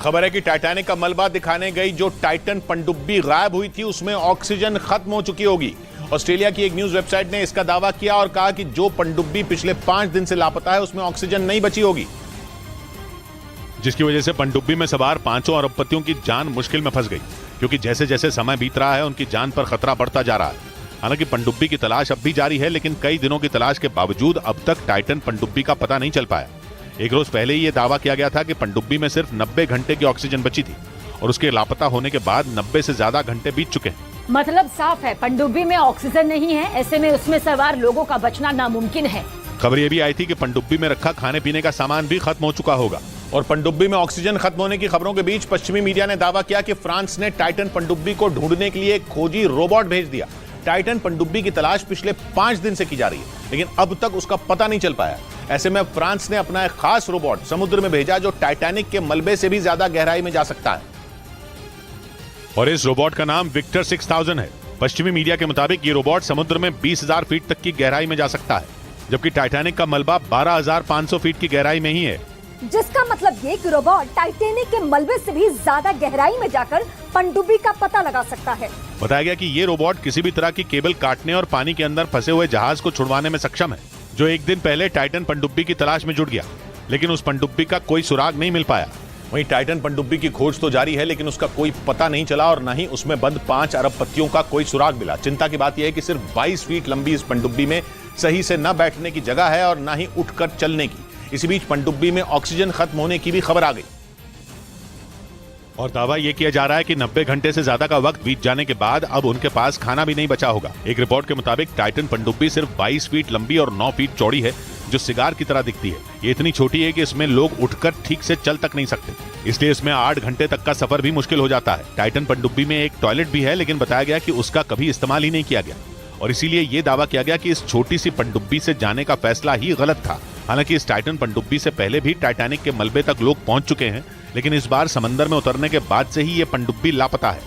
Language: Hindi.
खबर है कि टाइटैनिक का मलबा दिखाने गई जो टाइटन पनडुब्बी गायब हुई थी उसमें ऑक्सीजन खत्म हो चुकी होगी। ऑस्ट्रेलिया की एक न्यूज वेबसाइट ने इसका दावा किया और कहा कि जो पनडुब्बी पिछले 5 दिन से लापता है उसमें ऑक्सीजन नहीं बची होगी, जिसकी वजह से पनडुब्बी में सवार 5 अरबपतियों की जान मुश्किल में फंस गई, क्योंकि जैसे जैसे समय बीत रहा है उनकी जान पर खतरा बढ़ता जा रहा है। हालांकि पनडुब्बी की तलाश अब भी जारी है, लेकिन कई दिनों की तलाश के बावजूद अब तक टाइटन पनडुब्बी का पता नहीं चल पाया। एक रोज पहले ही यह दावा किया गया था कि पनडुब्बी में सिर्फ 90 घंटे की ऑक्सीजन बची थी और उसके लापता होने के बाद 90 से ज्यादा घंटे बीत चुके हैं। मतलब साफ है, पनडुब्बी में ऑक्सीजन नहीं है, ऐसे में उसमें सवार लोगों का बचना नामुमकिन है। खबर यह भी आई थी कि पनडुब्बी में रखा खाने पीने का सामान भी खत्म हो चुका होगा। और पनडुब्बी में ऑक्सीजन खत्म होने की खबरों के बीच पश्चिमी मीडिया ने दावा किया कि फ्रांस ने टाइटन पनडुब्बी को ढूंढने के लिए एक खोजी रोबोट भेज दिया। टाइटन पनडुब्बी की तलाश पिछले 5 दिन से की जा रही है, लेकिन अब तक उसका पता नहीं चल पाया। ऐसे में फ्रांस ने अपना एक खास रोबोट समुद्र में भेजा जो टाइटैनिक के मलबे से भी ज्यादा गहराई में जा सकता है। और इस रोबोट का नाम विक्टर 6000 है। पश्चिमी मीडिया के मुताबिक ये रोबोट समुद्र में 20,000 फीट तक की गहराई में जा सकता है, जबकि टाइटैनिक का मलबा 12,500 फीट की गहराई में ही है। जिसका मतलब ये कि रोबोट टाइटैनिक के मलबे से भी ज्यादा गहराई में जाकर पनडुब्बी का पता लगा सकता है। बताया गया कि ये रोबोट किसी भी तरह की केबल काटने और पानी के अंदर फंसे हुए जहाज को छुड़वाने में सक्षम है, जो एक दिन पहले टाइटन पनडुब्बी की तलाश में जुट गया, लेकिन उस पनडुब्बी का कोई सुराग नहीं मिल पाया। वहीं टाइटन पनडुब्बी की खोज तो जारी है, लेकिन उसका कोई पता नहीं चला और न ही उसमें बंद 5 अरबपतियों का कोई सुराग मिला। चिंता की बात यह है कि सिर्फ 22 फीट लंबी इस पनडुब्बी में सही से न बैठने की जगह है और न ही उठकर चलने की। इसी बीच पनडुब्बी में ऑक्सीजन खत्म होने की भी खबर आ गई और दावा यह किया जा रहा है कि 90 घंटे से ज्यादा का वक्त बीत जाने के बाद अब उनके पास खाना भी नहीं बचा होगा। एक रिपोर्ट के मुताबिक टाइटन पनडुब्बी सिर्फ 22 फीट लंबी और 9 फीट चौड़ी है, जो सिगार की तरह दिखती है। ये इतनी छोटी है कि इसमें लोग उठकर ठीक से चल तक नहीं सकते, इसलिए इसमें 8 घंटे तक का सफर भी मुश्किल हो जाता है। टाइटन पनडुब्बी में एक टॉयलेट भी है, लेकिन बताया गया कि उसका कभी इस्तेमाल ही नहीं किया गया और इसीलिए ये दावा किया गया कि इस छोटी सी पनडुब्बी से जाने का फैसला ही गलत था। हालांकि इस टाइटन पनडुब्बी से पहले भी टाइटैनिक के मलबे तक लोग पहुंच चुके हैं, लेकिन इस बार समंदर में उतरने के बाद से ही ये पनडुब्बी लापता है।